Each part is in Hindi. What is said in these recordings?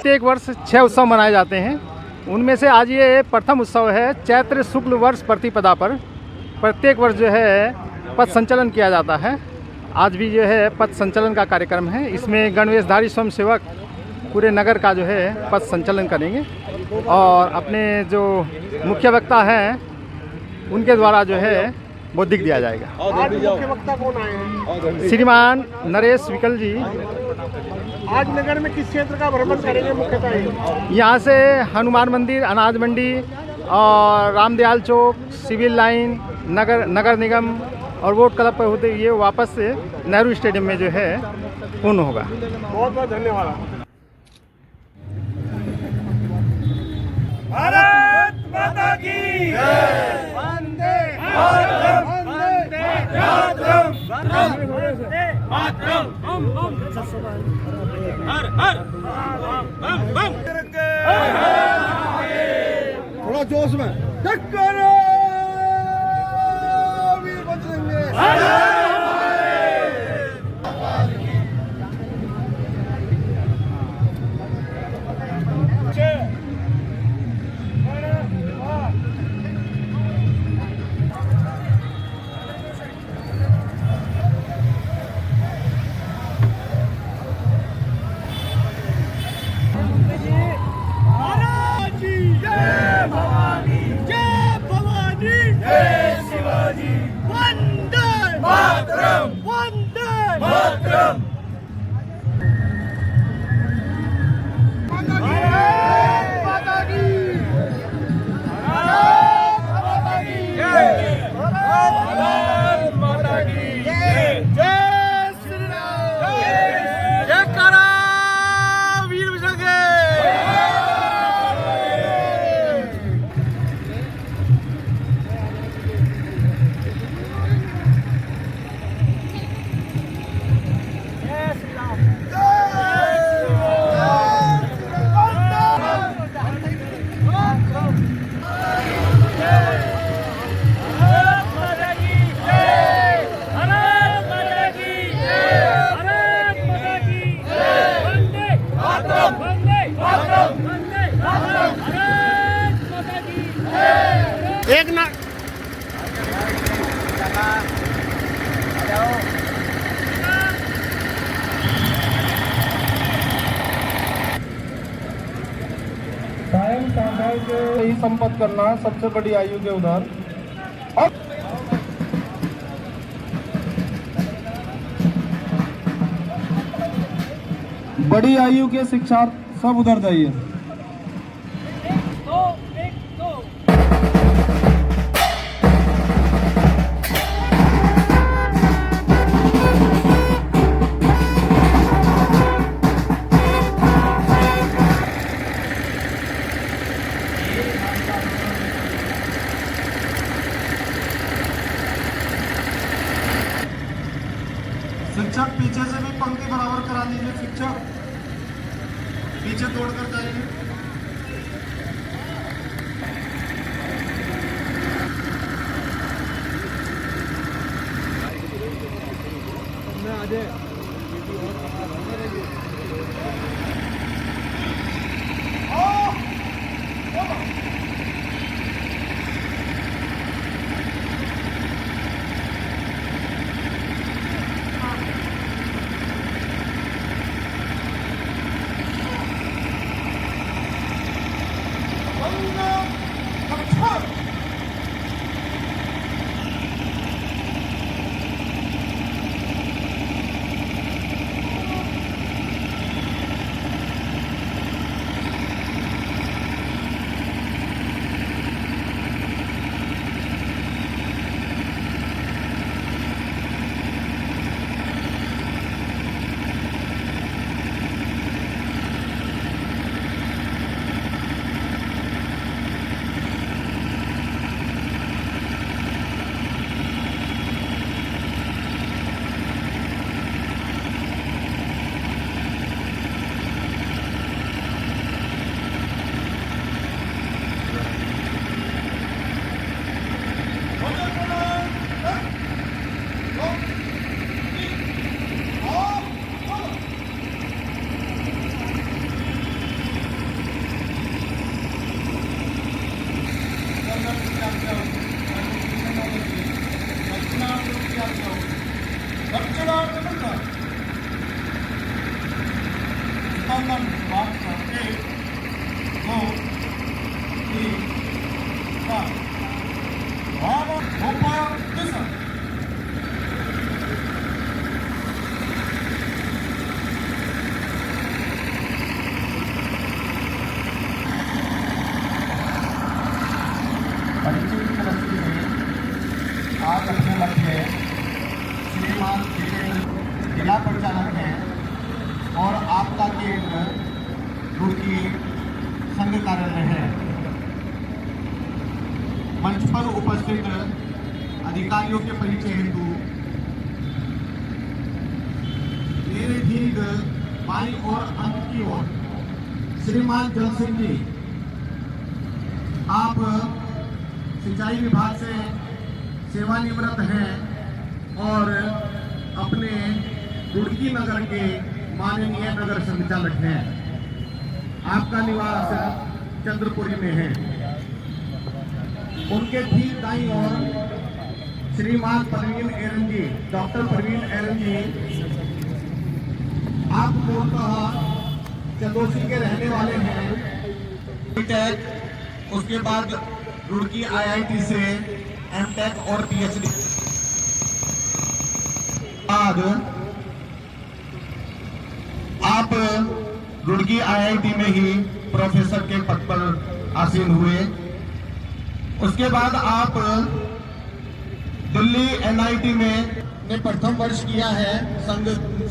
प्रत्येक वर्ष 6 उत्सव मनाए जाते हैं। उनमें से आज ये प्रथम उत्सव है। चैत्र शुक्ल वर्ष प्रतिपदा पर प्रत्येक वर्ष जो है पथ संचलन किया जाता है। आज भी जो है पथ संचलन का कार्यक्रम है। इसमें गणवेशधारी स्वयंसेवक पूरे नगर का जो है पथ संचलन करेंगे और अपने जो मुख्य वक्ता हैं उनके द्वारा जो है वो दिख दिया जाएगा। आज मुख्य वक्ता कौन आए हैं? श्रीमान नरेश विकल जी। आज नगर में किस क्षेत्र का भ्रमण करेंगे मुख्यतः? यहाँ से हनुमान मंदिर, अनाज मंडी और रामदयाल चौक, सिविल लाइन, नगर निगम और वोट क्लब पर होते हुए वापस से नेहरू स्टेडियम में जो है पूर्ण होगा। बहुत बहुत धन्यवाद। भारत माता की जय। वंदे मातरम, वंदे मातरम, वंदे मातरम। हर हर बम बम तिरंगे। थोड़ा जोश में टक्कर वीर बजरंगे। एक ना कायम शाखाओं को ही संपन्न करना सबसे बड़ी आयु के उदाहरण। बड़ी आयु के शिक्षा सब उधर जाइए। शिक्षक पीछे से भी पंक्ति बराबर करा दीजिए। शिक्षक पीछे तोड़कर जाइए। अभिनंदन वाक्य 1 2 3 4 ऊपर दिशा आज अपने मध्य श्रीमान जिला परिचालक हैं और आपका केंद्र रुड़की संघ कार्यालय है। मंच पर उपस्थित अधिकारियों के परिचय हेतु मेरे ठीक बाई और अंत की ओर श्रीमान जल सिंह जी, आप सिंचाई विभाग से सेवानिवृत्त हैं और अपने रुड़की नगर के माननीय नगर संचालक हैं। आपका निवास चंद्रपुरी में है। उनके ठीक दाईं ओर श्रीमान परवीन एरन जी, डॉक्टर परवीन एरन जी, आप मूलतः चंदोसी के रहने वाले हैं। टेक, उसके बाद रुड़की IIT से एमटेक और PhD बाद आप रुड़की IIT में ही प्रोफेसर के पद पर आसीन हुए। उसके बाद आप दिल्ली NIT में ने प्रथम वर्ष किया है, संघ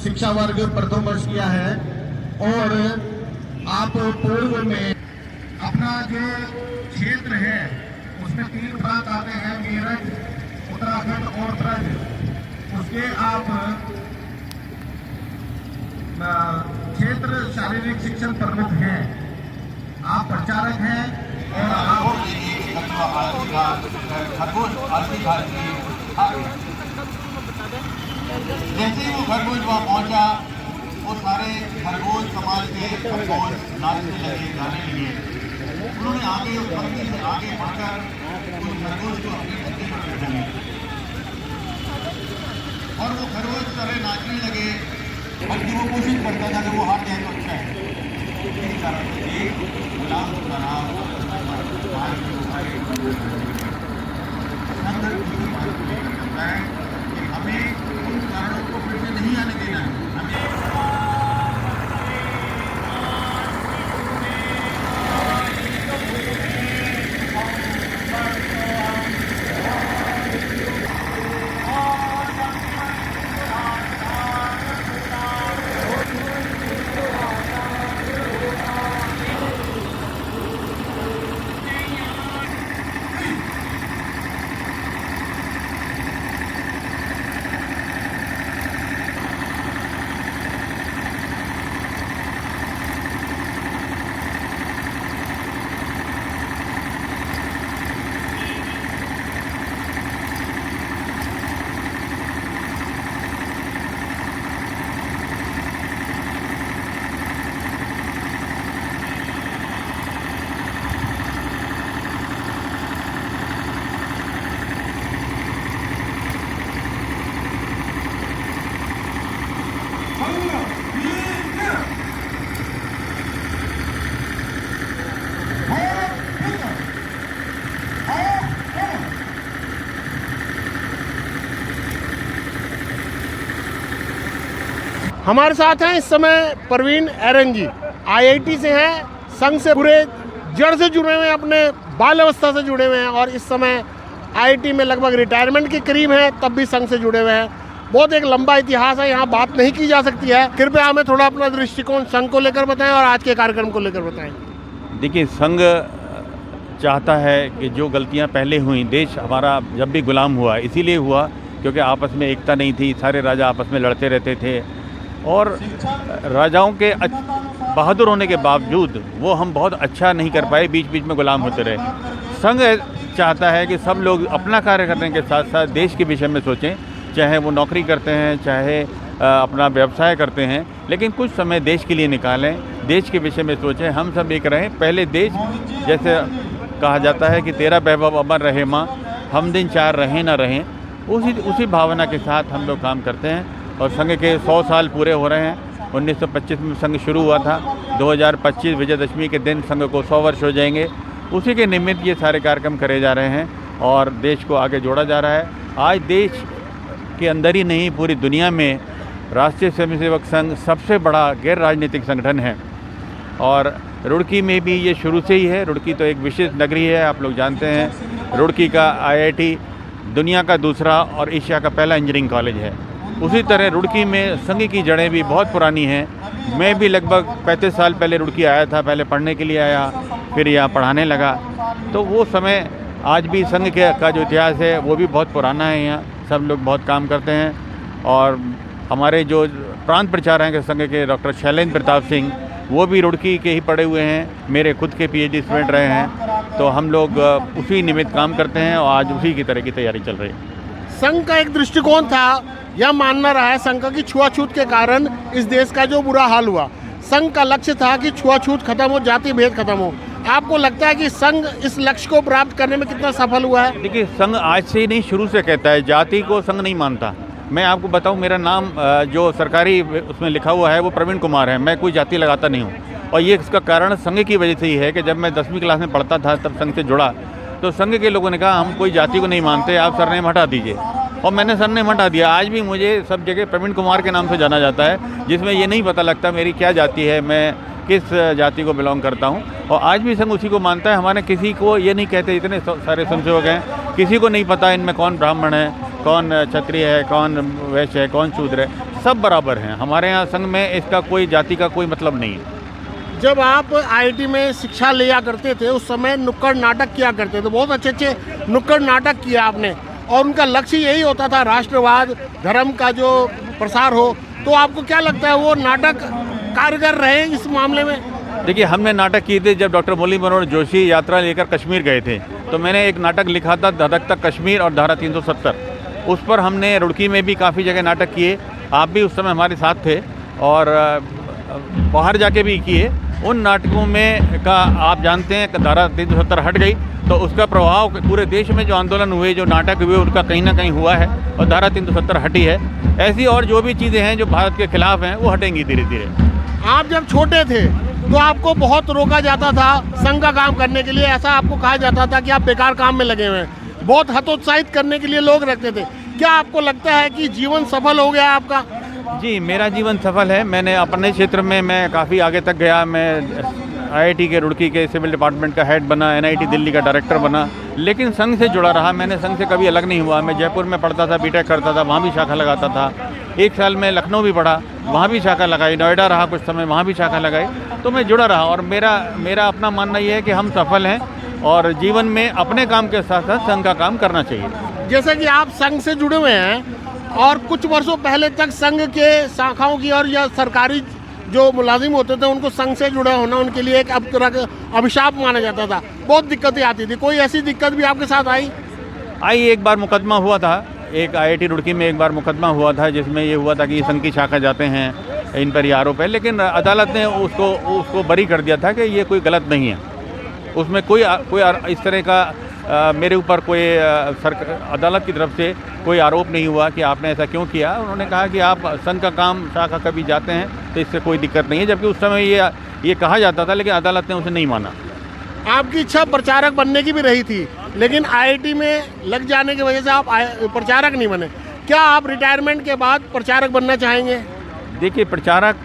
शिक्षा वर्ग प्रथम वर्ष किया है और आप पूर्व में अपना जो क्षेत्र है उसमें 3 प्रांत आते हैं, मेरठ, उत्तराखंड और ब्रज। उसके आप क्षेत्र शारीरिक शिक्षण प्रमुख हैं, आप प्रचारक हैं और आप जैसे ही वो खरगोश वहाँ पहुँचा, वो सारे खरगोश समाज के खरगोश नाचने लगे, गाने लगे। उन्होंने आगे उस पंक्ति से आगे बढ़कर उस खरगोश को अपनी धरती पर बैठा लिया और वो खरगोश सारे नाचने लगे। बल्कि वो कोशिश करता था कि वो हाथ जाए तो अच्छा है। इसी कारण से गुलाम खराब कि हमें उन कारणों को फिर से नहीं आने देना है। हमारे साथ हैं इस समय परवीन एरन जी, IIT से हैं, संघ से पूरे जड़ से जुड़े हुए हैं, अपने बाल अवस्था से जुड़े हुए हैं और इस समय IIT में लगभग रिटायरमेंट के करीब हैं, तब भी संघ से जुड़े हुए हैं। बहुत एक लंबा इतिहास है, यहाँ बात नहीं की जा सकती है। कृपया हमें थोड़ा अपना दृष्टिकोण संघ को लेकर बताएं और आज के कार्यक्रम को लेकर बताएं। देखिए, संघ चाहता है कि जो गलतियाँ पहले हुई, देश हमारा जब भी गुलाम हुआ इसीलिए हुआ क्योंकि आपस में एकता नहीं थी, सारे राजा आपस में लड़ते रहते थे और राजाओं के बहादुर होने के बावजूद वो हम बहुत अच्छा नहीं कर पाए, बीच बीच में गुलाम होते रहे। संघ चाहता है कि सब लोग अपना कार्य करने के साथ साथ देश के विषय में सोचें, चाहे वो नौकरी करते हैं, चाहे अपना व्यवसाय करते हैं, लेकिन कुछ समय देश के लिए निकालें, देश के विषय में सोचें। हम सब एक रहें, पहले देश, जैसे कहा जाता है कि तेरा वैभव अमर रहे माँ, हम दिन चार रहें ना रहें, उसी भावना के साथ हम लोग काम करते हैं और संघ के 100 साल पूरे हो रहे हैं 1925 में संघ शुरू हुआ था। 2025 विजयदशमी के दिन संघ को 100 वर्ष हो जाएंगे। उसी के निमित्त ये सारे कार्यक्रम करे जा रहे हैं और देश को आगे जोड़ा जा रहा है। आज देश के अंदर ही नहीं, पूरी दुनिया में राष्ट्रीय स्वयंसेवक संघ सबसे बड़ा गैर राजनीतिक संगठन है और रुड़की में भी ये शुरू से ही है। रुड़की तो एक विशेष नगरी है, आप लोग जानते हैं। रुड़की का IIT दुनिया का दूसरा और एशिया का पहला इंजीनियरिंग कॉलेज है। उसी तरह रुड़की में संघ की जड़ें भी बहुत पुरानी हैं। मैं भी लगभग 35 साल पहले रुड़की आया था, पहले पढ़ने के लिए आया, फिर यहाँ पढ़ाने लगा। तो वो समय, आज भी संघ का जो इतिहास है वो भी बहुत पुराना है। यहाँ सब लोग बहुत काम करते हैं और हमारे जो प्रांत प्रचारक हैं संघ के डॉक्टर शैलेंद्र प्रताप सिंह, वो भी रुड़की के ही पढ़े हुए हैं, मेरे खुद के PhD स्टूडेंट रहे हैं। तो हम लोग उसी निमित्त काम करते हैं और आज उसी की तरह की तैयारी चल रही है। संघ का एक दृष्टिकोण था, यह मानना रहा है संघ की छुआछूत के कारण इस देश का जो बुरा हाल हुआ। संघ का लक्ष्य था कि छुआछूत खत्म हो, जाति भेद खत्म हो। आपको लगता है कि संघ इस लक्ष्य को प्राप्त करने में कितना सफल हुआ है? देखिए, संघ आज से ही नहीं, शुरू से कहता है जाति को संघ नहीं मानता। मैं आपको बताऊं, मेरा नाम जो सरकारी उसमें लिखा हुआ है वो प्रवीण कुमार है। मैं कोई जाति लगाता नहीं हूं और ये इसका कारण संघ की वजह से ही है कि जब मैं 10वीं क्लास में पढ़ता था तब संघ से जुड़ा तो संघ के लोगों ने कहा हम कोई जाति को नहीं मानते, आप सरनेम हटा दीजिए, और मैंने सरनेम हटा दिया। आज भी मुझे सब जगह प्रवीण कुमार के नाम से जाना जाता है, जिसमें ये नहीं पता लगता मेरी क्या जाति है, मैं किस जाति को बिलोंग करता हूँ। और आज भी संघ उसी को मानता है। हमारे किसी को ये नहीं कहते, इतने सारे स्वयंसेवक हैं, किसी को नहीं पता इनमें कौन ब्राह्मण है, कौन क्षत्रिय है, कौन वैश्य है, कौन शूद्र है, सब बराबर हैं। हमारे यहाँ संघ में इसका कोई जाति का कोई मतलब नहीं है। जब आप IIT में शिक्षा लिया करते थे उस समय नुक्कड़ नाटक किया करते थे, बहुत अच्छे अच्छे नुक्कड़ नाटक किया आपने और उनका लक्ष्य यही होता था राष्ट्रवाद, धर्म का जो प्रसार हो। तो आपको क्या लगता है वो नाटक कारगर रहे इस मामले में? देखिए, हमने नाटक किए थे जब डॉक्टर मुरली मनोहर जोशी यात्रा लेकर कश्मीर गए थे, तो मैंने एक नाटक लिखा था धधक तक कश्मीर और धारा 370। उस पर हमने रुड़की में भी काफ़ी जगह नाटक किए। आप भी उस समय हमारे साथ थे और बाहर जाके भी किए। उन नाटकों में का आप जानते हैं कि धारा 370 हट गई तो उसका प्रभाव पूरे देश में जो आंदोलन हुए, जो नाटक हुए, उनका कहीं ना कहीं हुआ है और धारा 370 हटी है। ऐसी और जो भी चीज़ें हैं जो भारत के खिलाफ हैं वो हटेंगी धीरे धीरे। आप जब छोटे थे तो आपको बहुत रोका जाता था संघ का काम करने के लिए, ऐसा आपको कहा जाता था कि आप बेकार काम में लगे हुए हैं, बहुत हतोत्साहित करने के लिए लोग रखते थे। क्या आपको लगता है कि जीवन सफल हो गया आपका? जी, मेरा जीवन सफल है। मैंने अपने क्षेत्र में मैं काफ़ी आगे तक गया। मैं IIT के रुड़की के सिविल डिपार्टमेंट का हेड बना, NIT दिल्ली का डायरेक्टर बना, लेकिन संघ से जुड़ा रहा। मैंने संघ से कभी अलग नहीं हुआ। मैं जयपुर में पढ़ता था, BTech करता था, वहाँ भी शाखा लगाता था। एक साल में लखनऊ भी पढ़ा, वहाँ भी शाखा लगाई। नोएडा रहा कुछ समय, वहाँ भी शाखा लगाई। तो मैं जुड़ा रहा और मेरा अपना मानना ये है कि हम सफल हैं और जीवन में अपने काम के साथ साथ संघ का काम करना चाहिए। जैसे कि आप संघ से जुड़े हुए हैं और कुछ वर्षों पहले तक संघ के शाखाओं की और या सरकारी जो मुलाजिम होते थे उनको संघ से जुड़ा होना उनके लिए एक अब तरह का अभिशाप माना जाता था, बहुत दिक्कतें आती थी। कोई ऐसी दिक्कत भी आपके साथ आई? एक बार मुकदमा हुआ था, एक IIT रुड़की में एक बार मुकदमा हुआ था जिसमें ये हुआ था कि संघ की शाखा जाते हैं, इन पर ये आरोप है, लेकिन अदालत ने उसको बरी कर दिया था कि ये कोई गलत नहीं है। उसमें कोई इस तरह का मेरे ऊपर कोई अदालत की तरफ से कोई आरोप नहीं हुआ कि आपने ऐसा क्यों किया। उन्होंने कहा कि आप संघ का काम शाखा कभी जाते हैं तो इससे कोई दिक्कत नहीं है, जबकि उस समय ये कहा जाता था, लेकिन अदालत ने उसे नहीं माना। आपकी इच्छा प्रचारक बनने की भी रही थी, लेकिन IIT में लग जाने की वजह से आप प्रचारक नहीं बने। क्या आप रिटायरमेंट के बाद प्रचारक बनना चाहेंगे? देखिए, प्रचारक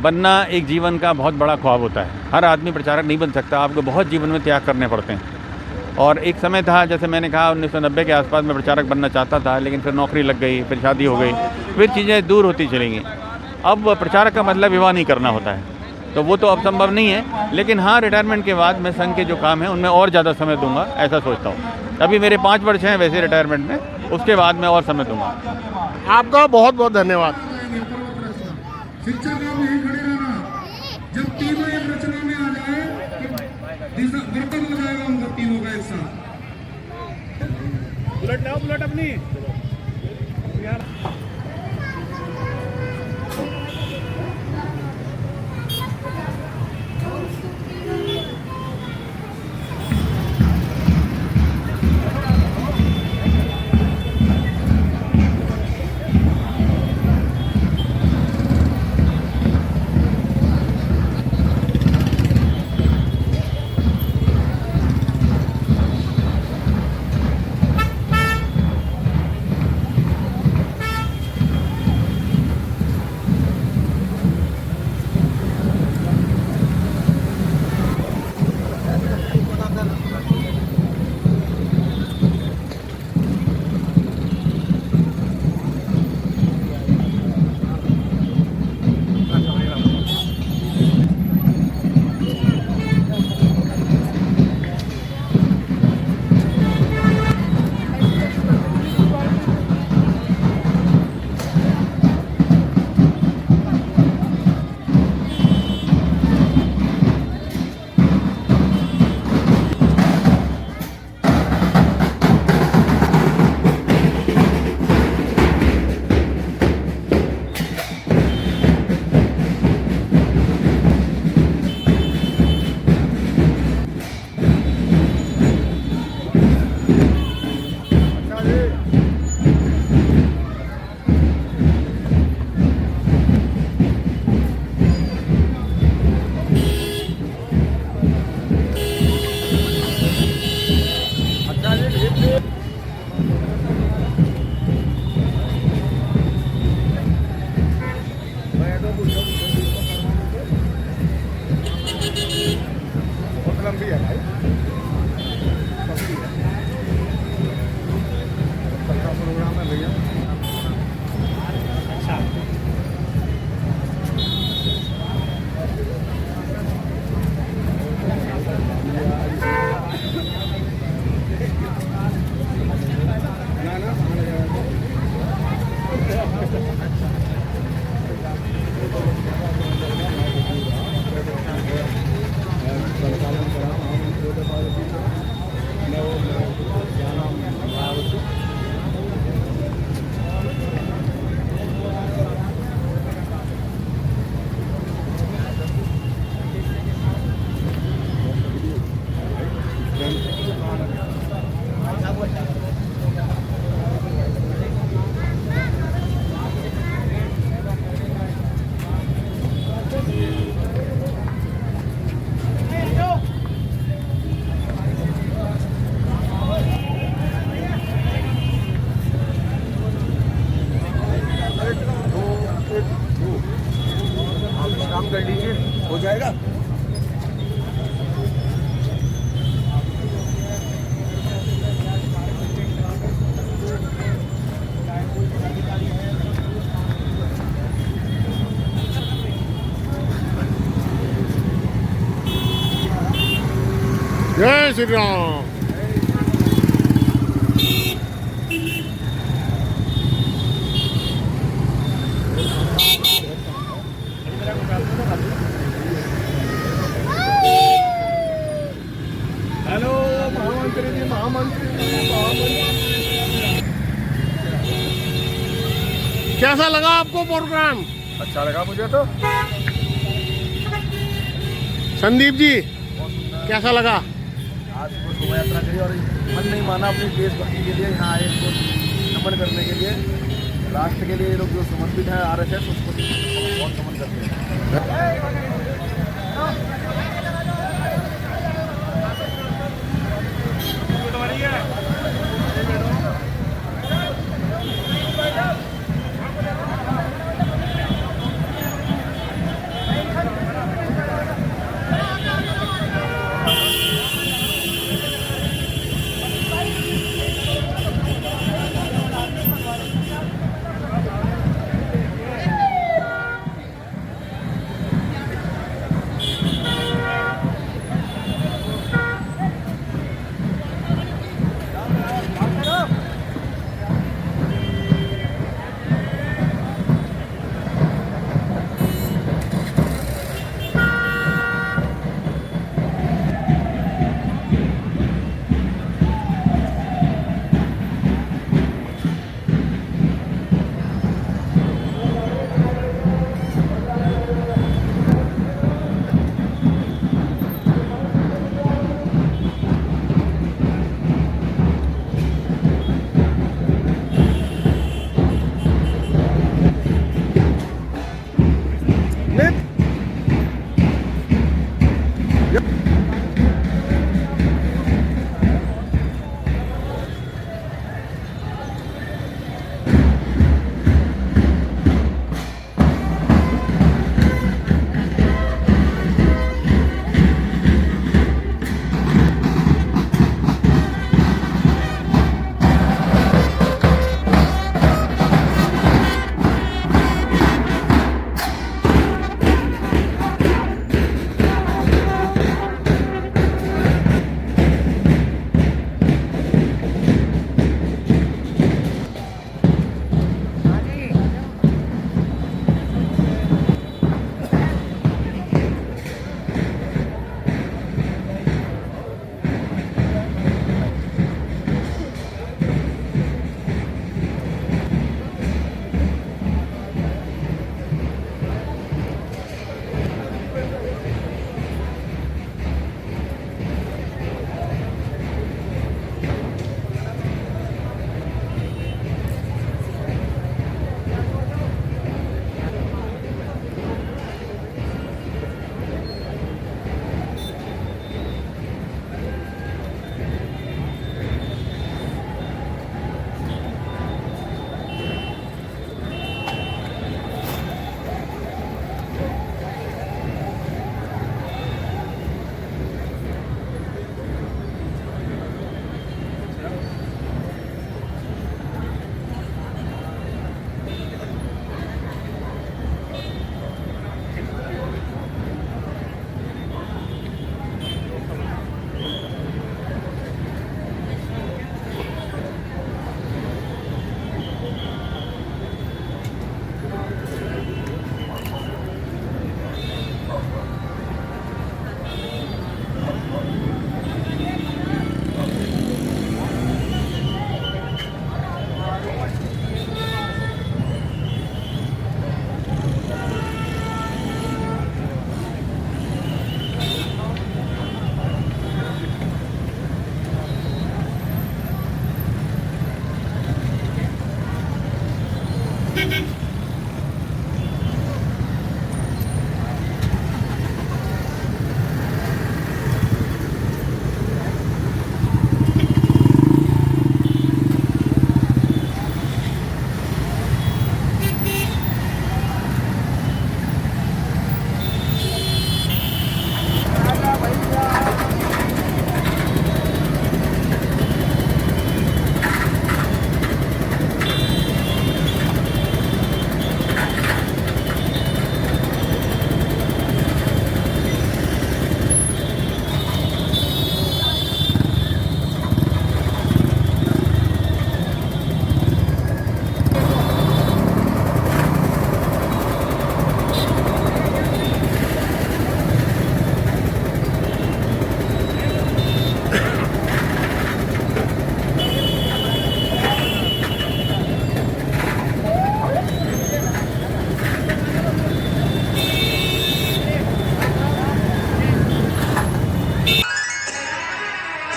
बनना एक जीवन का बहुत बड़ा ख्वाब होता है। हर आदमी प्रचारक नहीं बन सकता, आपको बहुत जीवन में त्याग करने पड़ते हैं। और एक समय था, जैसे मैंने कहा 1990 के आसपास मैं प्रचारक बनना चाहता था, लेकिन फिर नौकरी लग गई, फिर शादी हो गई, फिर चीज़ें दूर होती चली गई। अब प्रचारक का मतलब विवाह नहीं करना होता है, तो वो तो अब संभव नहीं है। लेकिन हाँ, रिटायरमेंट के बाद मैं संघ के जो काम है उनमें और ज़्यादा समय दूंगा, ऐसा सोचता हूँ। अभी मेरे 5 वर्ष हैं वैसे रिटायरमेंट में, उसके बाद मैं और समय दूंगा। आपका बहुत बहुत धन्यवाद। शिक्षा का यही खड़े रहना, जब तीनों एक रचना में आ जाए तो बर्तन हो जाएगा उनका तीनों का एक साथ। बुलेट अपनी हो जाएगा। जय श्री राम। हेलो महामंत्री जी, महामंत्री कैसा लगा आपको प्रोग्राम? अच्छा लगा मुझे तो। संदीप जी कैसा लगा? आज वो शोभा यात्रा करी और मन नहीं माना अपनी देशभक्ति के लिए यहाँ आए इनको नमन करने के लिए। राष्ट्र के लिए ये लोग जो समर्पित हैं RSS, उसको बहुत नमन करते हैं।